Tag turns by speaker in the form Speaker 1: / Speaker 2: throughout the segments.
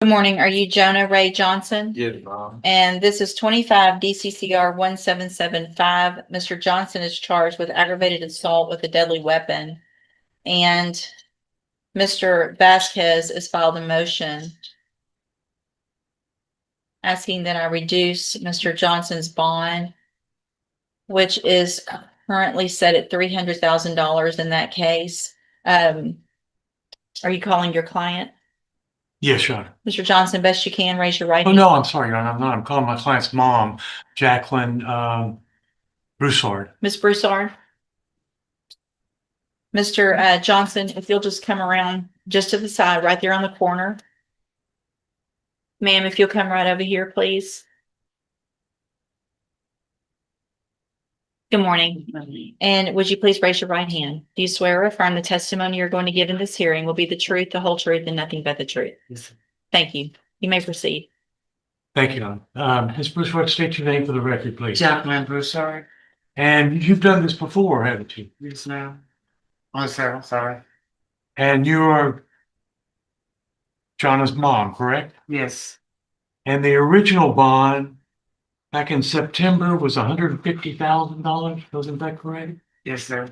Speaker 1: Good morning. Are you Jonah Ray Johnson?
Speaker 2: Yes, Mom.
Speaker 1: And this is 25 DCCR 1775. Mr. Johnson is charged with aggravated assault with a deadly weapon. And Mr. Vasquez has filed a motion asking that I reduce Mr. Johnson's bond, which is currently set at $300,000 in that case. Are you calling your client?
Speaker 2: Yes, Sean.
Speaker 1: Mr. Johnson, best you can, raise your right
Speaker 2: Oh,
Speaker 1: hand.
Speaker 2: no, I'm sorry, Your Honor. I'm not. I'm calling my client's mom, Jacqueline Broussard.
Speaker 1: Ms. Broussard? Mr. Johnson, if you'll just come around just to the side, right there on the corner. Ma'am, if you'll come right over here, please. Good morning. And would you please raise your right hand? Do you swear or affirm the testimony you're going to give in this hearing will be the truth, the whole truth, and nothing but the truth?
Speaker 2: Yes.
Speaker 1: Thank you. You may proceed.
Speaker 2: Thank you, Your Honor. Ms. Broussard, state your name for the record, please.
Speaker 3: Jacqueline Broussard.
Speaker 2: And you've done this before, haven't you?
Speaker 3: Yes, ma'am. Oh, sir, I'm sorry.
Speaker 2: And you are Jonna's mom, correct?
Speaker 3: Yes,
Speaker 2: And the original bond back in September was $150,000. Wasn't that correct?
Speaker 3: yes, sir.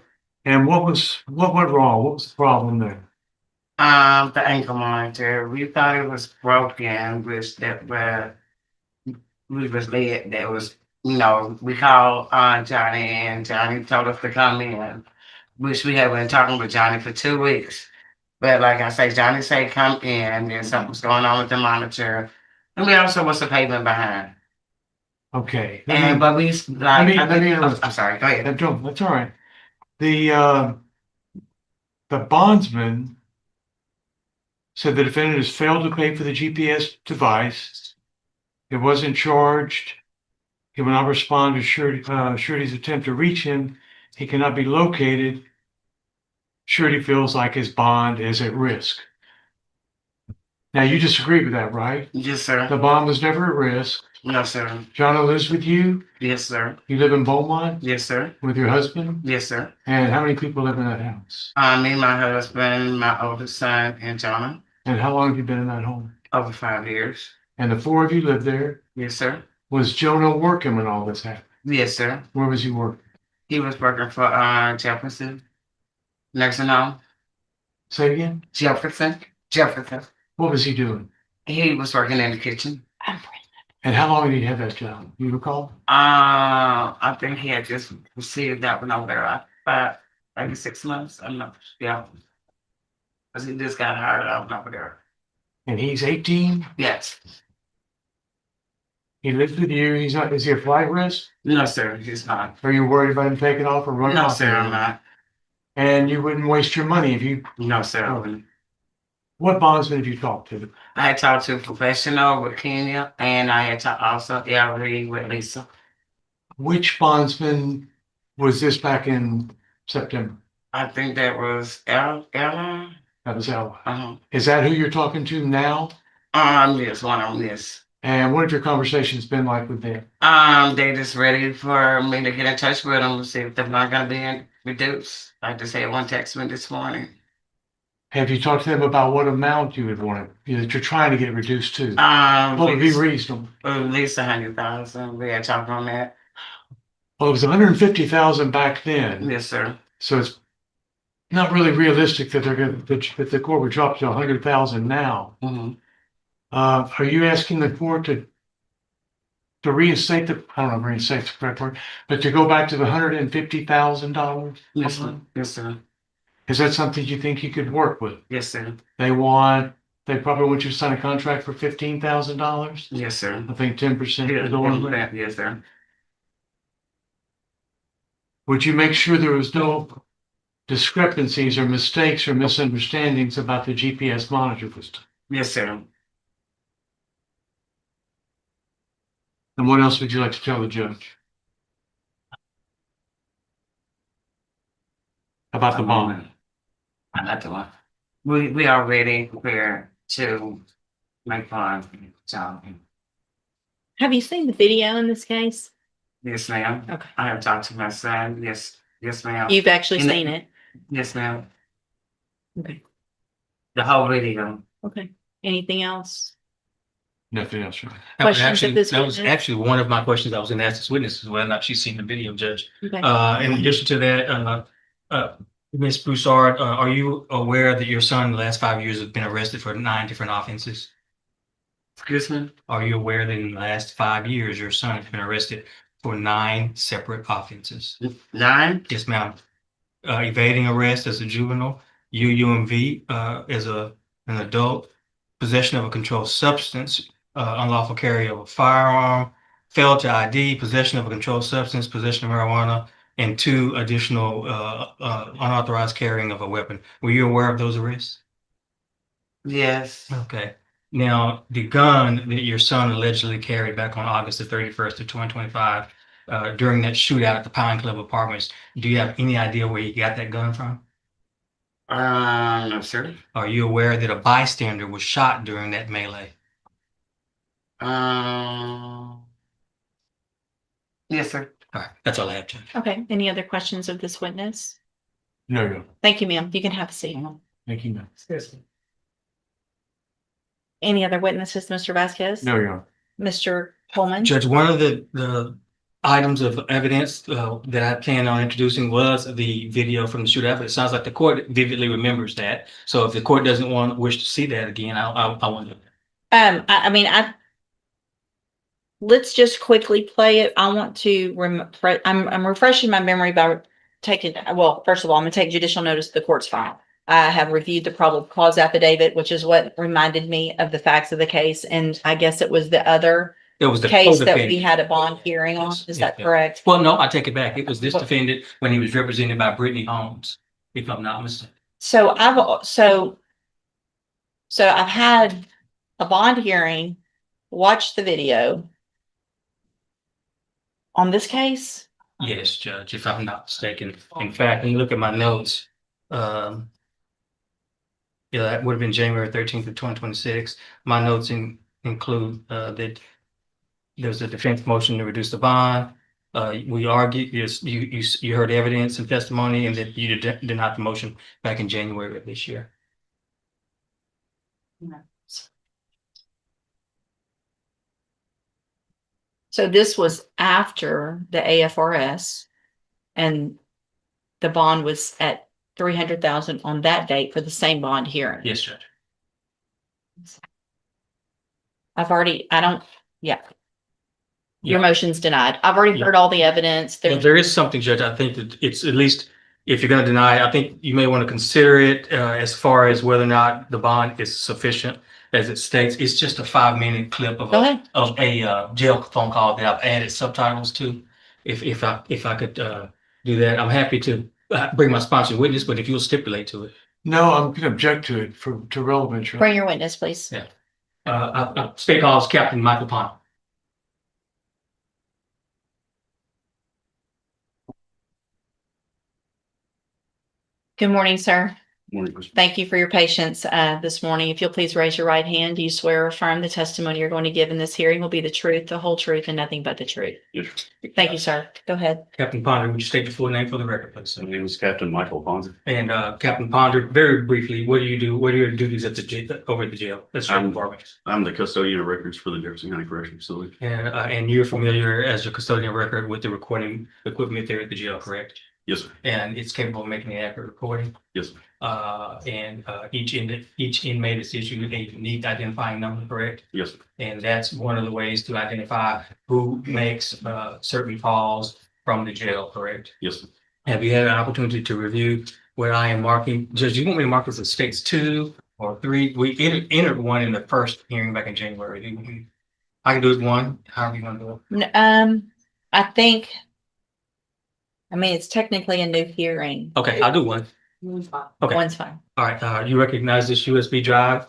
Speaker 2: And what went wrong? What was the problem there?
Speaker 3: The ankle monitor. We thought it was broken, which that we was led. That was, we called Johnny, and Johnny told us to come in, which we had been talking with Johnny for 2 weeks. But like I say, Johnny said come in, and something's going on with the monitor, and we also was a payment behind.
Speaker 2: Okay.
Speaker 3: But we like.
Speaker 2: let me interrupt.
Speaker 3: I'm sorry. Go ahead.
Speaker 2: That's all right. The bondsman said the defendant has failed to pay for the GPS device. It wasn't charged. He will not respond to surety's attempt to reach him. He cannot be located. Surety feels like his bond is at risk. Now, you disagree with that, right?
Speaker 3: Yes, sir.
Speaker 2: The bond was never at risk.
Speaker 3: No, sir.
Speaker 2: Jonna lives with you.
Speaker 3: Yes, sir.
Speaker 2: You live in Beaumont
Speaker 3: Yes, sir.
Speaker 2: with your husband.
Speaker 3: Yes, sir.
Speaker 2: And how many people live in that house?
Speaker 3: Me, my husband, my oldest son, and Jonah.
Speaker 2: And how long have you been in that home?
Speaker 3: Over 5 years.
Speaker 2: And the four of you live there.
Speaker 3: Yes, sir.
Speaker 2: Was Jonah working when all this happened?
Speaker 3: Yes, sir.
Speaker 2: Where was he working?
Speaker 3: He was working for Jefferson nursing home.
Speaker 2: Say again?
Speaker 3: Jefferson.
Speaker 2: What was he doing?
Speaker 3: He was working in the kitchen.
Speaker 2: And how long did he have that job? You recall?
Speaker 3: I think he had just received that one over there about maybe 6 months. I'm not. Yeah. Because he just got hired out over there.
Speaker 2: And he's 18.
Speaker 3: Yes.
Speaker 2: He lives with you. He's not. Is he a flight risk?
Speaker 3: No, sir. He's not.
Speaker 2: Are you worried about him taking off or running
Speaker 3: No,
Speaker 2: off?
Speaker 3: sir. I'm not.
Speaker 2: And you wouldn't waste your money if you.
Speaker 3: No, sir. I wouldn't.
Speaker 2: What bondsman have you talked to?
Speaker 3: I had talked to a professional with Kenya, and I had talked also with Lisa.
Speaker 2: Which bondsman was this back in September?
Speaker 3: I think that was Ella.
Speaker 2: That was Ella.
Speaker 3: Uh-huh.
Speaker 2: Is that who you're talking to now?
Speaker 3: Yes, one of them, yes.
Speaker 2: And what have your conversations been like with them?
Speaker 3: They just ready for me to get in touch with them to see if they're not gonna be reduced. Like they said, one text me this morning.
Speaker 2: Have you talked to them about what amount you would want it, that you're trying to get reduced to? What would be reasonable?
Speaker 3: At least 100,000. We had talked on that.
Speaker 2: Well, it was 150,000 back then.
Speaker 3: Yes, sir.
Speaker 2: So it's not really realistic that that the court would drop to 100,000 now.
Speaker 3: Mm-hmm.
Speaker 2: Are you asking the court to reinstate I don't know if reinstate the correct word, but to go back to the $150,000?
Speaker 3: Yes, sir. Yes, sir.
Speaker 2: Is that something you think you could work with?
Speaker 3: Yes, sir.
Speaker 2: They probably want you to sign a contract for $15,000.
Speaker 3: Yes, sir.
Speaker 2: I think 10%.
Speaker 3: Yes, sir.
Speaker 2: Would you make sure there was no discrepancies or mistakes or misunderstandings about the GPS monitor system?
Speaker 3: Yes, sir.
Speaker 2: And what else would you like to tell the judge about the bond?
Speaker 3: Not the one. We are ready prepared to make fun. So,
Speaker 1: Have you seen the video in this case?
Speaker 3: yes, ma'am.
Speaker 1: Okay.
Speaker 3: I have talked to my son. Yes, ma'am.
Speaker 1: You've actually
Speaker 3: And
Speaker 1: seen it?
Speaker 3: Yes, ma'am.
Speaker 1: Okay.
Speaker 3: The whole video.
Speaker 1: Okay. Anything else?
Speaker 2: Nothing else, sir.
Speaker 1: Questions of this
Speaker 4: That was
Speaker 1: witness?
Speaker 4: actually one of my questions I was going to ask this witness is whether or not she's seen the video, Judge.
Speaker 1: Okay.
Speaker 4: In addition to that, Ms. Broussard, are you aware that your son in the last 5 years has been arrested for 9 different offenses?
Speaker 3: Excuse me?
Speaker 4: Are you aware that in the last 5 years, your son has been arrested for 9 separate offenses?
Speaker 3: 9?
Speaker 4: Yes, ma'am. Evading arrest as a juvenile, UUMV as an adult, possession of a controlled substance, unlawful carry of a firearm, failed to ID, possession of a controlled substance, possession of marijuana, and 2 additional unauthorized carrying of a weapon. Were you aware of those arrests?
Speaker 3: Yes.
Speaker 4: Okay. Now, the gun that your son allegedly carried back on August the 31st of 2025, during that shootout at the Pine Club Apartments, do you have any idea where he got that gun from?
Speaker 3: No, sir.
Speaker 4: Are you aware that a bystander was shot during that melee?
Speaker 3: Yes, sir.
Speaker 4: All right, that's all I have, Judge.
Speaker 1: Okay, any other questions of this witness?
Speaker 2: No, Your Honor.
Speaker 1: Thank you, ma'am. You can have a seat.
Speaker 2: Thank you, ma'am.
Speaker 1: Any other witnesses, Mr. Vasquez?
Speaker 2: No, Your Honor.
Speaker 1: Mr. Coleman?
Speaker 4: Judge, one of the items of evidence that I planned on introducing was the video from the shootout, but it sounds like the court vividly remembers that. So if the court doesn't wish to see that again, I want to.
Speaker 1: I mean, let's just quickly play it. I want to I'm refreshing my memory by taking, well, first of all, I'm gonna take judicial notice of the court's file. I have reviewed the probable cause affidavit, which is what reminded me of the facts of the case, and I guess it was the other
Speaker 4: It was the
Speaker 1: case that
Speaker 4: co-defendant.
Speaker 1: we had a bond hearing on. Is that
Speaker 4: Yeah.
Speaker 1: correct?
Speaker 4: Well, no, I take it back. It was this
Speaker 1: What?
Speaker 4: defendant when he was represented by Brittany Holmes, if I'm not mistaken.
Speaker 1: So I've had a bond hearing, watched the video on this case.
Speaker 4: Yes, Judge, if I'm not mistaken. In fact, when you look at my notes, yeah, that would have been January 13th of 2026. My notes include that there's a defense motion to reduce the bond. We argued, you heard evidence and testimony, and that you denied the motion back in January of this year.
Speaker 1: So this was after the AFRS, and the bond was at 300,000 on that date for the same bond hearing.
Speaker 4: Yes, Judge.
Speaker 1: Yeah.
Speaker 4: Yeah.
Speaker 1: Your motion's denied. I've already
Speaker 4: Yeah.
Speaker 1: heard all the evidence.
Speaker 4: Well, there is something, Judge. I think that it's at least, if you're going to deny, I think you may want to consider it as far as whether or not the bond is sufficient. As it states, it's just a 5-minute clip of
Speaker 1: Go ahead.
Speaker 4: a jail phone call that I've added subtitles to. If I could do that, I'm happy to bring my sponsored witness, but if you'll stipulate to it.
Speaker 2: No, I'm gonna object to it to relevance. Your Honor.
Speaker 1: Bring your witness, please.
Speaker 4: Yeah. State calls Captain Michael Pond.
Speaker 1: Good morning, sir.
Speaker 5: Morning, Mr.
Speaker 1: Thank you for your patience this morning. If you'll please raise your right hand, do you swear or affirm the testimony you're going to give in this hearing will be the truth, the whole truth, and nothing but the truth?
Speaker 5: Yes,
Speaker 1: Thank you, sir. Go ahead.
Speaker 4: Captain Ponder, would you state your full name for the record, please?
Speaker 5: my name is Captain Michael Ponzi.
Speaker 4: And Captain Ponder, very briefly, what do you do? What are your duties at the over at the jail? That's your department.
Speaker 5: I'm the custodian of records for the Jefferson County Correctional Facility.
Speaker 4: And you're familiar as your custodian record with the recording equipment there at the jail, correct?
Speaker 5: Yes, sir.
Speaker 4: And it's capable of making an accurate recording.
Speaker 5: Yes, sir.
Speaker 4: Each inmate is issued a unique identifying number, correct?
Speaker 5: Yes, sir.
Speaker 4: And that's one of the ways to identify who makes certain calls from the jail, correct?
Speaker 5: Yes, sir.
Speaker 4: Have you had an opportunity to review what I am marking? Judge, you want me to mark this as states 2 or 3? We entered one in the first hearing back in January. I can do it 1, however you want to do it.
Speaker 1: I mean, it's technically a new hearing.
Speaker 4: Okay, I'll do 1. Okay.
Speaker 1: One's fine.
Speaker 4: All right, you recognize this USB drive?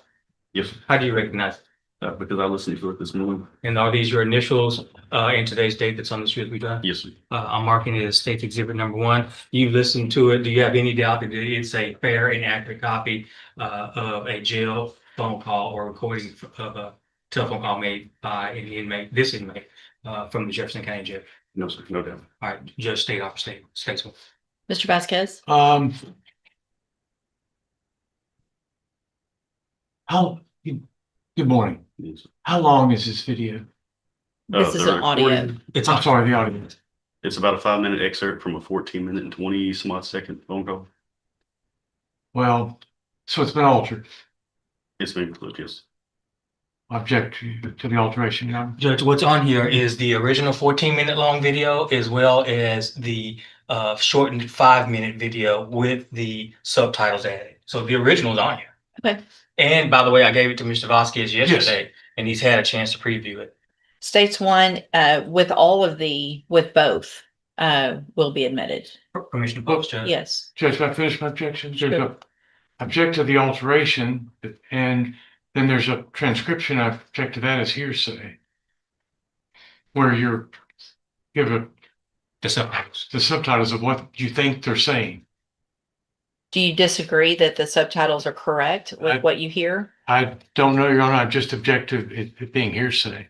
Speaker 5: Yes, sir.
Speaker 4: How do you recognize it?
Speaker 5: Because I listened to it this morning.
Speaker 4: And are these your initials in today's date that's on this USB drive?
Speaker 5: Yes, sir.
Speaker 4: I'm marking it as State's Exhibit number 1. You've listened to it. Do you have any doubt that it's a fair and accurate copy of a jail phone call or recording of a telephone call made by an inmate, this inmate, from the Jefferson County Jail?
Speaker 5: No, sir. No doubt.
Speaker 4: All right, Judge, state off state. Statesman.
Speaker 1: Mr. Vasquez?
Speaker 2: How Good morning.
Speaker 5: Yes.
Speaker 2: How long is this video?
Speaker 1: This is
Speaker 5: The
Speaker 1: an audio.
Speaker 5: recording,
Speaker 4: It's
Speaker 2: I'm sorry, the audio.
Speaker 5: It's about a 5-minute excerpt from a 14-minute and 20 some odd second phone call.
Speaker 2: Well, so it's been altered.
Speaker 5: It's been clipped, yes.
Speaker 2: Object to the alteration, Your Honor.
Speaker 4: Judge, what's on here is the original 14-minute long video as well as the shortened 5-minute video with the subtitles added. So the original is on here.
Speaker 1: Okay.
Speaker 4: And by the way, I gave it to Mr. Vasquez yesterday, and he's had a chance to preview it.
Speaker 1: States one, with both, will be admitted.
Speaker 4: Permission to post, Judge.
Speaker 1: Yes.
Speaker 2: Judge, may I finish my objection?
Speaker 1: Sure.
Speaker 2: There's a object to the alteration, and then there's a transcription. I object to that as hearsay. Where you're give
Speaker 4: The subtitles.
Speaker 2: the subtitles of what you think they're saying.
Speaker 1: Do you disagree that the subtitles are correct with what you hear?
Speaker 2: I don't know, Your Honor. I just object to it being hearsay.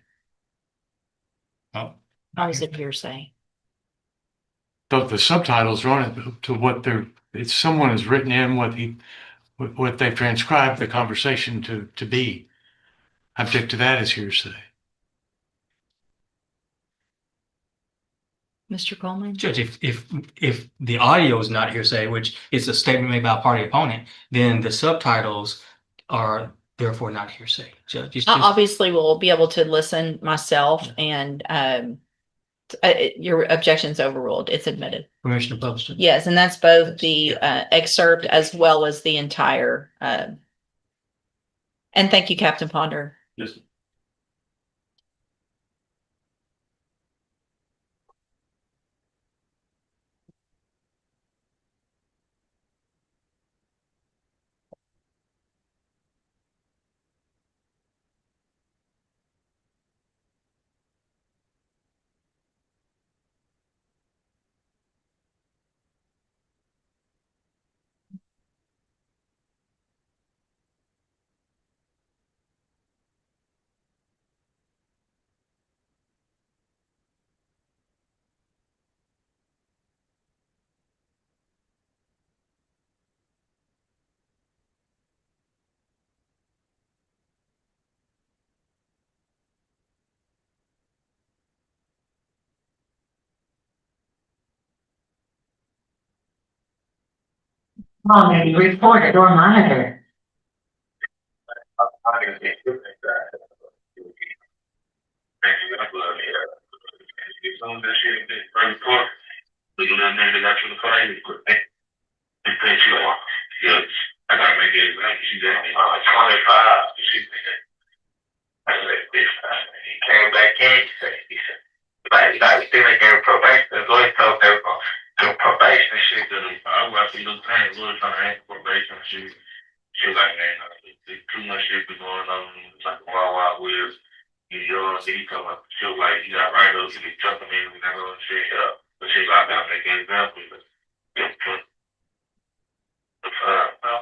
Speaker 4: Oh.
Speaker 1: How is it hearsay?
Speaker 2: The subtitles are on it to what it's someone has written in what they've transcribed the conversation to be. I object to that as hearsay.
Speaker 1: Mr. Coleman?
Speaker 4: Judge, if the audio is not hearsay, which is a statement made by a party opponent, then the subtitles are therefore not hearsay. Judge, it's
Speaker 1: I
Speaker 4: just,
Speaker 1: obviously will be able to listen myself and your objection's overruled. It's admitted.
Speaker 4: permission to publish it.
Speaker 1: Yes, and that's both the excerpt as well as the entire. And thank you, Captain Ponder.
Speaker 5: Yes.
Speaker 6: Report or monitor.
Speaker 7: Came back in, he said, like, still ain't gave probation, the lawyer told they were gonna do probation and shit. I was like, look, I ain't really trying to ask probation and shit. She was like, man, there's too much shit been going on, it's like a wild, wild wheels. You know, he told me, she was like, you got right up, you be jumping in, and that little shit, but she was like, I gotta make an example, but,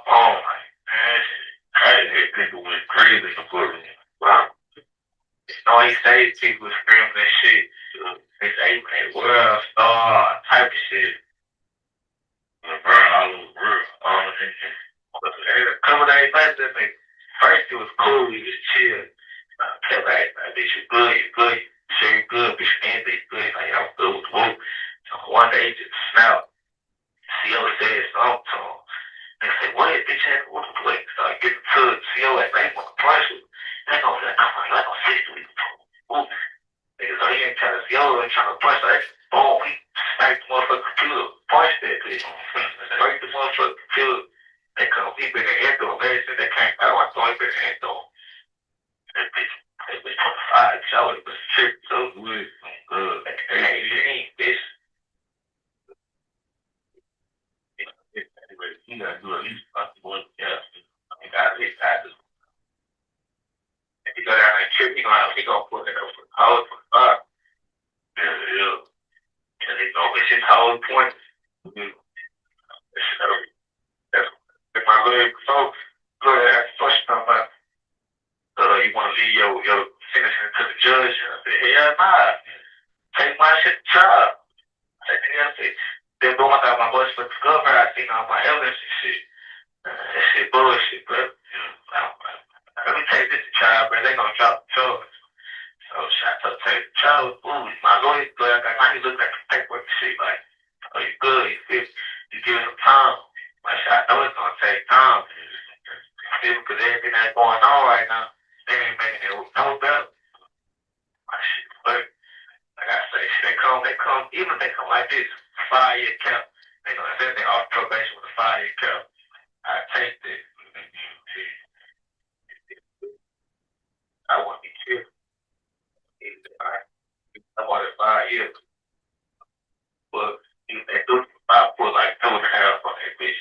Speaker 7: oh my, man, crazy, people went crazy for me. Wow. No, he said people screaming that shit. They say, man, world star type of shit. Burn all over the world. All of it. A couple days later, first it was cool, we was chill. Kept like, bitch, you good, you good. Sure you good, bitch, and bitch, good. Like, I'm good with the whoop. So one day, just snapped. CO said something to him. They said, what, bitch, had what the play? So I get to the CO, like, they want to punch you. They gonna say, I'm like, I'm 60 weeks. Ooh. Niggas are here trying to see and trying to punch that. Boom, he sniped the motherfucking computer. Punch that bitch. Sniped the motherfucking computer. They come, he been in the head door. They said they can't out. I thought he been in the head door. That bitch 25 showers, but shit so good. Hey, bitch. Anyway, you gotta do at least one. Yeah. I got it. If you go down that trip, he gonna put it up for college for five. Yeah. And they know it's his whole point. That's my little folks. Look at that first time about you wanna leave your sentencing to the judge. And I said, hell nah. Take my shit to trial. I said, then going out my bus for discovery, I seen all my evidence and shit. That shit bullshit, bro. Let me take this to trial, bro. They gonna drop the charge. So shot to take the charge. Ooh, my lawyer good. Now he look at the paperwork and shit like, oh, you good? You give him time. Like, I know it's gonna take time. Because everything that's going on right now, they ain't making it no better. My shit, but like I say, they come, even if they come like this, 5-year cap. They gonna say they off probation with a 5-year cap. I take that. I want to be careful. I want it 5 years. But if they do, I put like 2.5 on that bitch.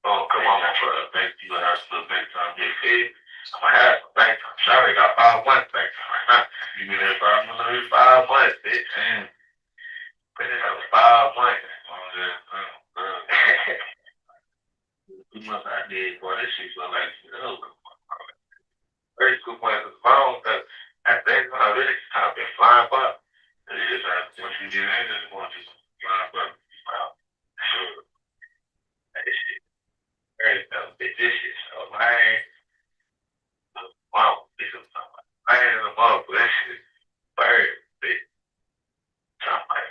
Speaker 7: Oh, come on, man, brother. Thank you. I still bank time. Get fed. I'm gonna have some bank time. Sorry, I got 5 months bank time right now. You mean that 5 months? 5 months, bitch. Damn. But it's like 5 months. 2 months I did, boy. This shit look like shit over. Very good months of phone, but I think I really kind of been flying by. It is like, once you get in, it's going to just flying by. Wow. Sure. That shit. Very bit vicious. So, man. Wow. This is something. Man, the mother, this shit. Very big. Something.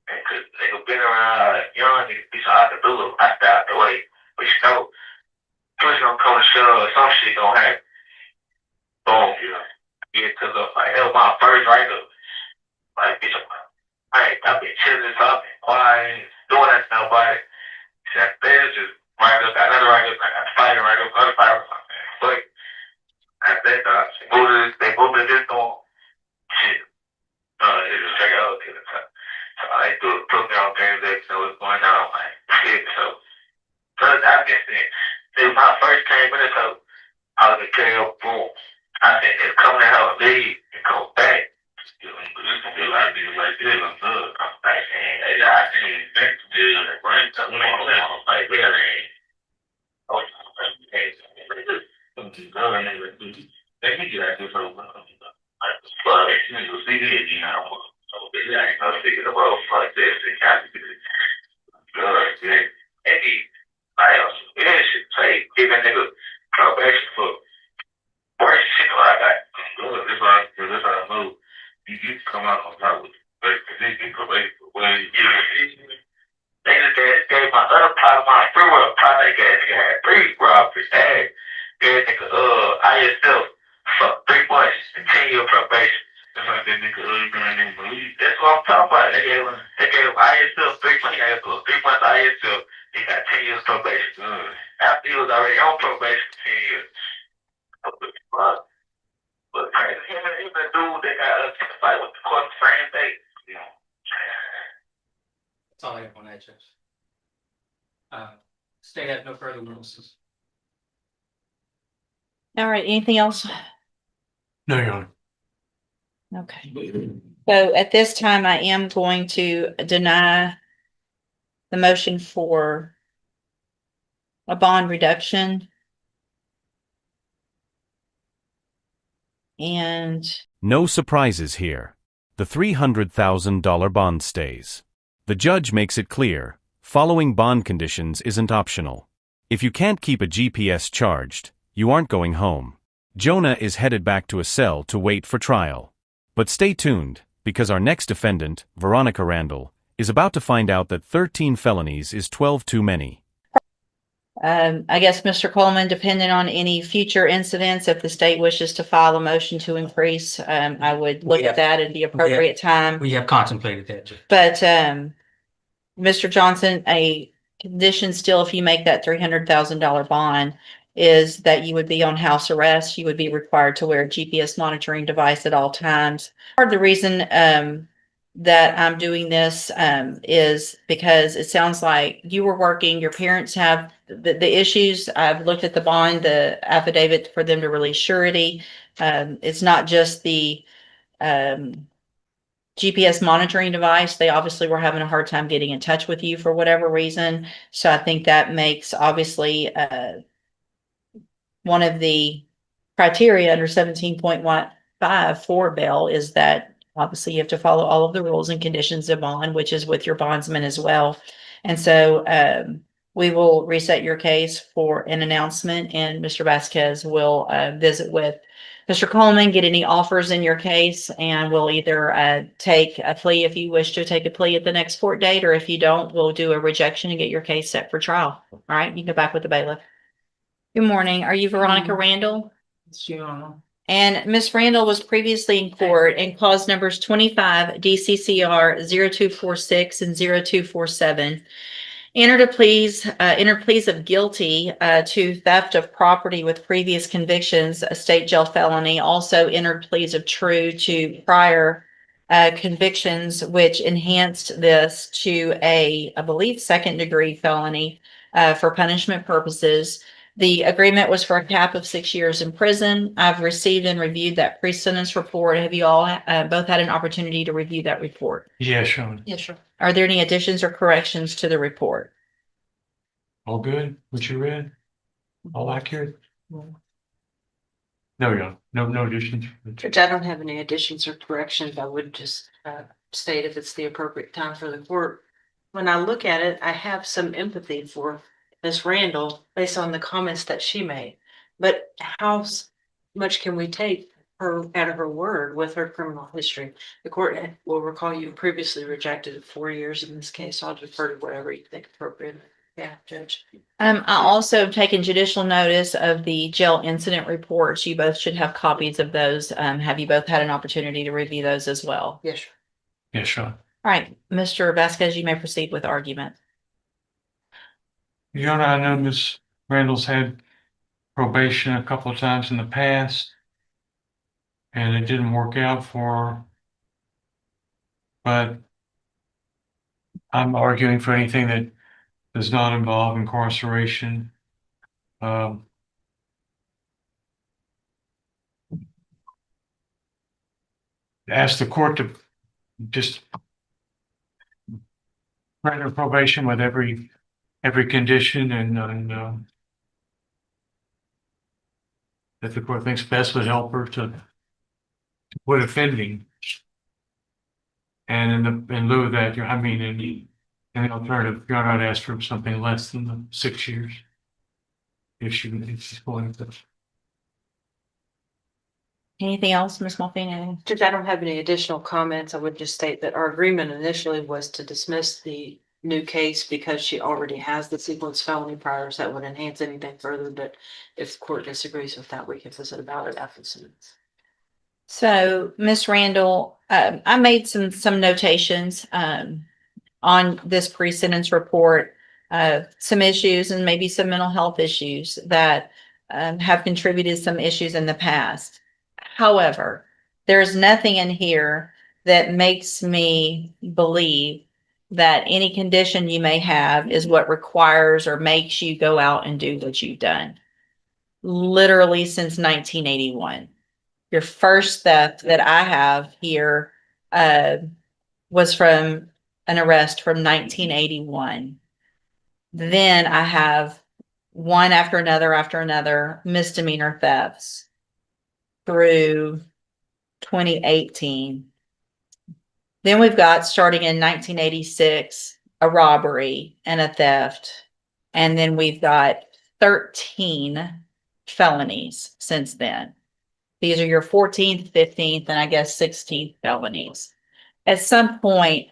Speaker 7: And cause they been around young niggas, be so hard to do it. I stay out the way. But you know, push gonna come and shove or some shit gonna happen. Boom, you know. Get to the like hell my first write up. Like bitch, I've been chilling, so I've been quiet, doing that to nobody. That there's just write up, got another write up, I got a fighter write up, another fighter write up. But I think they moved to this door. Shit. It was straight out to the top. So I put me on game day, so what's going on. Like, shit, so I've been saying, when I first came in, so I was a KO, boom. I said, it's coming to hell, leave, and go back. You know, there's gonna be a lot of niggas like this, I'm good. I'm like, hey, I can't back to this, like, right? So, like, yeah, oh, hey, let me get out this over. Like, fuck, you see this, you know. I ain't gonna figure the world like this. It has to be good. And I also, shit, say, give a nigga probation for worse shit like that. Good, this how I know you come out on top with like, you probation for when you get it. They just gave my other part of my free world project, nigga had 3 robberies. Hey, yeah, nigga, I still fuck 3 months and 10-year probation. That's like that nigga, you can't believe. That's what I'm talking about. They gave ISL 3 months. He got 3 months ISL. He got 10 years probation. After he was already on probation for 10 years. But crazy, him and the dude that got us to fight with the court the same day. You know.
Speaker 4: That's all I have on that, Judge. State has no further witnesses.
Speaker 1: All right, anything else?
Speaker 2: No, Your Honor.
Speaker 1: Okay. So at this time, I am going to deny the motion for a bond reduction. And
Speaker 8: No surprises here. The $300,000 bond stays. The judge makes it clear, following bond conditions isn't optional. If you can't keep a GPS charged, you aren't going home. Jonah is headed back to a cell to wait for trial. But stay tuned, because our next defendant, Veronica Randall, is about to find out that 13 felonies is 12 too many.
Speaker 1: I guess, Mr. Coleman, depending on any future incidents, if the state wishes to file a motion to increase, I would look at that at the appropriate time.
Speaker 4: We have contemplated that, Judge.
Speaker 1: But, Mr. Johnson, a condition still, if you make that $300,000 bond, is that you would be on house arrest. You would be required to wear a GPS monitoring device at all times. Part of the reason, that I'm doing this, is because it sounds like you were working, your parents have the issues. I've looked at the bond, the affidavit for them to release surety. It's not just the, GPS monitoring device. They obviously were having a hard time getting in touch with you for whatever reason. So I think that makes obviously, one of the criteria under 17.15 for bail is that obviously you have to follow all of the rules and conditions of bond, which is with your bondsman as well. And so, we will reset your case for an announcement and Mr. Vasquez will visit with Mr. Coleman, get any offers in your case, and we'll either take a plea if you wish to take a plea at the next court date, or if you don't, we'll do a rejection and get your case set for trial. All right, you can go back with the bailiff. Good morning. Are you Veronica Randall? And Miss Randall was previously in court in clause numbers 25 DCCR 0246 and 0247. Entered pleas of guilty to theft of property with previous convictions, a state jail felony. Also entered pleas of true to prior convictions, which enhanced this to I believe, second-degree felony for punishment purposes. The agreement was for a cap of 6 years in prison. I've received and reviewed that pre-sentence report. Have you all both had an opportunity to review that report?
Speaker 2: Yeah, Sean.
Speaker 1: Yes, sir. Are there any additions or corrections to the report?
Speaker 2: All good? What you read? All accurate? No, no additions.
Speaker 9: Judge, I don't have any additions or corrections. I would just state if it's the appropriate time for the court. When I look at it, I have some empathy for Ms. Randall based on the comments that she made. But how much can we take her out of her word with her criminal history? The court will recall you previously rejected 4 years in this case. I'll defer to whatever you think appropriate. Yeah, Judge.
Speaker 1: I also have taken judicial notice of the jail incident reports. You both should have copies of those. Have you both had an opportunity to review those as well?
Speaker 9: Yes.
Speaker 2: Yeah, Sean.
Speaker 1: All right, Mr. Vasquez, you may proceed with argument.
Speaker 2: Your Honor, I know Ms. Randall's had probation a couple of times in the past, and it didn't work out for her. But I'm arguing for anything that does not involve incarceration. Ask the court to just grant her probation with every condition, and that the court thinks best would help her to quit offending. And in lieu of that, I mean, in the alternative, Your Honor, I'd ask for something less than the 6 years. If she's willing to.
Speaker 1: Anything else, Ms. Malfini?
Speaker 9: Judge, I don't have any additional comments. I would just state that our agreement initially was to dismiss the new case because she already has the sequence felony priors that would enhance anything further. But if the court disagrees with that, we can visit about it after the sentence.
Speaker 1: So, Ms. Randall, I made some notations on this pre-sentence report, some issues and maybe some mental health issues that have contributed some issues in the past. However, there's nothing in here that makes me believe that any condition you may have is what requires or makes you go out and do what you've done. Literally since 1981. Your first theft that I have here was from an arrest from 1981. Then I have one after another misdemeanor thefts through 2018. Then we've got, starting in 1986, a robbery and a theft. And then we've got 13 felonies since then. These are your 14th, 15th, and I guess 16th felonies. At some point,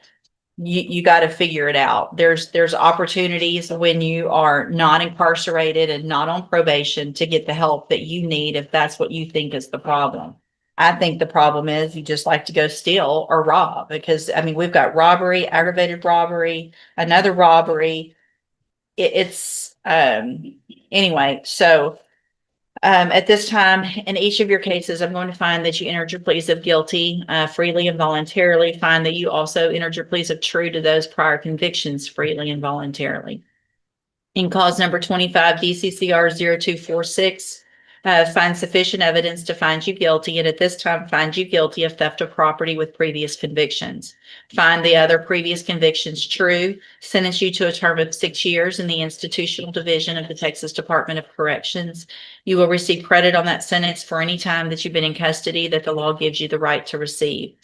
Speaker 1: you got to figure it out. There's opportunities when you are not incarcerated and not on probation to get the help that you need if that's what you think is the problem. I think the problem is you just like to go steal or rob, because I mean, we've got robbery, aggravated robbery, another robbery. Anyway, so at this time, in each of your cases, I'm going to find that you entered your pleas of guilty freely and voluntarily. Find that you also entered your pleas of true to those prior convictions freely and voluntarily. In cause number 25 DCCR 0246, find sufficient evidence to find you guilty, and at this time find you guilty of theft of property with previous convictions. Find the other previous convictions true, sentence you to a term of 6 years in the institutional division of the Texas Department of Corrections. You will receive credit on that sentence for any time that you've been in custody that the law gives you the right to receive.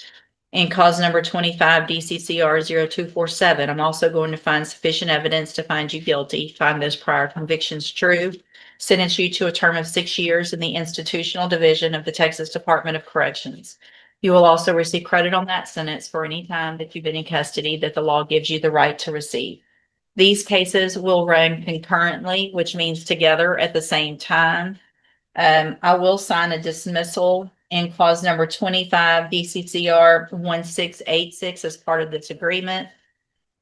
Speaker 1: In cause number 25 DCCR 0247, I'm also going to find sufficient evidence to find you guilty, find those prior convictions true, sentence you to a term of 6 years in the institutional division of the Texas Department of Corrections. You will also receive credit on that sentence for any time that you've been in custody that the law gives you the right to receive. These cases will run concurrently, which means together at the same time. I will sign a dismissal in clause number 25 DCCR 1686 as part of this agreement.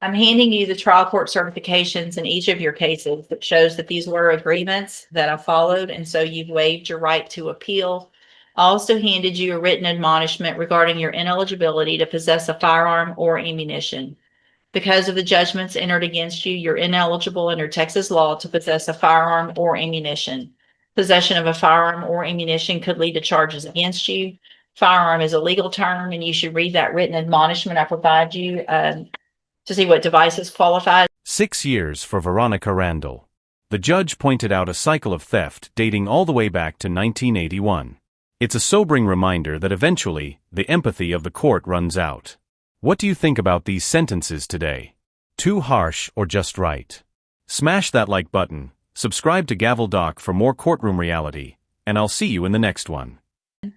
Speaker 1: I'm handing you the trial court certifications in each of your cases that shows that these were agreements that I followed, and so you've waived your right to appeal. I also handed you a written admonishment regarding your ineligibility to possess a firearm or ammunition. Because of the judgments entered against you, you're ineligible under Texas law to possess a firearm or ammunition. Possession of a firearm or ammunition could lead to charges against you. Firearm is a legal term, and you should read that written admonishment I provide you to see what devices qualify.
Speaker 8: 6 years for Veronica Randall. The judge pointed out a cycle of theft dating all the way back to 1981. It's a sobering reminder that eventually, the empathy of the court runs out. What do you think about these sentences today? Too harsh or just right? Smash that like button, subscribe to Gavel Doc for more courtroom reality, and I'll see you in the next one.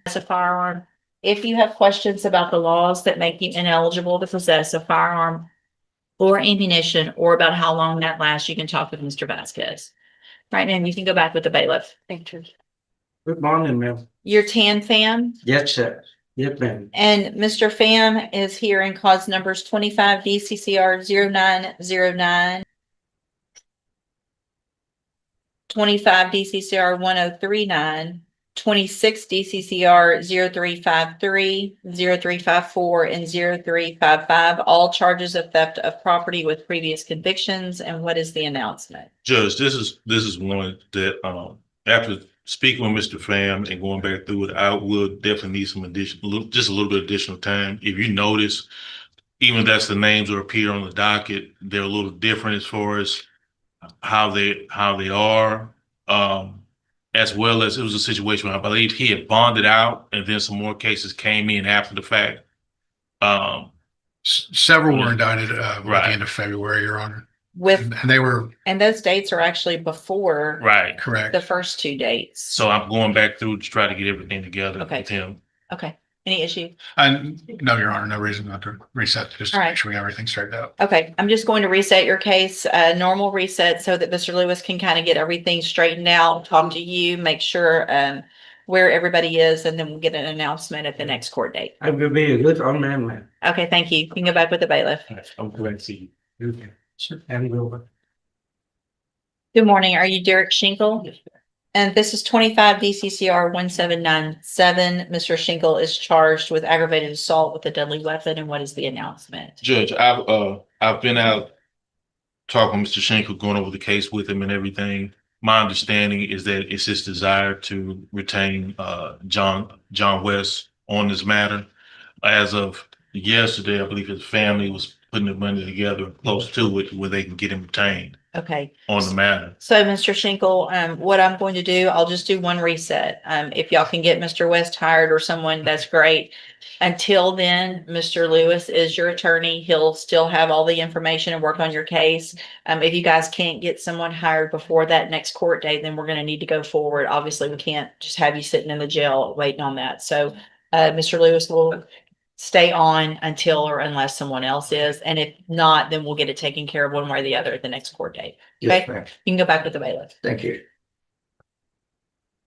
Speaker 1: As a firearm. If you have questions about the laws that make you ineligible to possess a firearm or ammunition, or about how long that lasts, you can talk with Mr. Vasquez. Right, ma'am, you can go back with the bailiff.
Speaker 9: Thank you.
Speaker 3: Good morning, ma'am.
Speaker 1: Your TAN fam,
Speaker 3: Yes, sir. Yes, ma'am.
Speaker 1: and Mr. Pham is here in cause numbers 25 DCCR 0909, 25 DCCR 1039, 26 DCCR 0353, 0354, and 0355, all charges of theft of property with previous convictions. And what is the announcement?
Speaker 10: Judge, this is one that after speaking with Mr. Pham and going back through it, I would definitely need some just a little bit additional time. If you notice, even that's the names that appear on the docket, they're a little different as far as how they are. As well as it was a situation where I believe he had bonded out and then some more cases came in after the fact.
Speaker 11: Several were indicted at the
Speaker 10: Right.
Speaker 11: end of February, Your Honor.
Speaker 1: With,
Speaker 11: And they were
Speaker 1: and those dates are actually before
Speaker 10: Right.
Speaker 11: correct.
Speaker 1: the first two dates.
Speaker 10: So I'm going back through to try to get everything together
Speaker 1: Okay.
Speaker 10: with him.
Speaker 1: Okay, any issue?
Speaker 11: And no, Your Honor, no reason not to reset, just to
Speaker 1: All right.
Speaker 11: make sure we have everything straightened out.
Speaker 1: Okay, I'm just going to reset your case, normal reset, so that Mr. Lewis can kind of get everything straightened out, talk to you, make sure where everybody is, and then we'll get an announcement at the next court date.
Speaker 3: I will be a good amendment.
Speaker 1: Okay, thank you. You can go back with the bailiff.
Speaker 10: I'm glad to see you.
Speaker 3: Okay. Sure. And we'll.
Speaker 1: Good morning. Are you Derek Schinkel? And this is 25 DCCR 1797. Mr. Schinkel is charged with aggravated assault with a deadly weapon. And what is the announcement?
Speaker 10: Judge, I've been out talking with Mr. Schenkel, going over the case with him and everything. My understanding is that it's his desire to retain John West on this matter. As of yesterday, I believe his family was putting the money together close to it where they can get him retained
Speaker 1: Okay.
Speaker 10: on the matter.
Speaker 1: So, Mr. Schinkel, what I'm going to do, I'll just do one reset. If y'all can get Mr. West hired or someone, that's great. Until then, Mr. Lewis is your attorney. He'll still have all the information and work on your case. If you guys can't get someone hired before that next court date, then we're going to need to go forward. Obviously, we can't just have you sitting in the jail waiting on that. So, Mr. Lewis will stay on until or unless someone else is. And if not, then we'll get it taken care of one way or the other at the next court date.
Speaker 3: Yes,
Speaker 1: Okay.
Speaker 3: ma'am.
Speaker 1: You can go back with the bailiff.
Speaker 3: Thank you.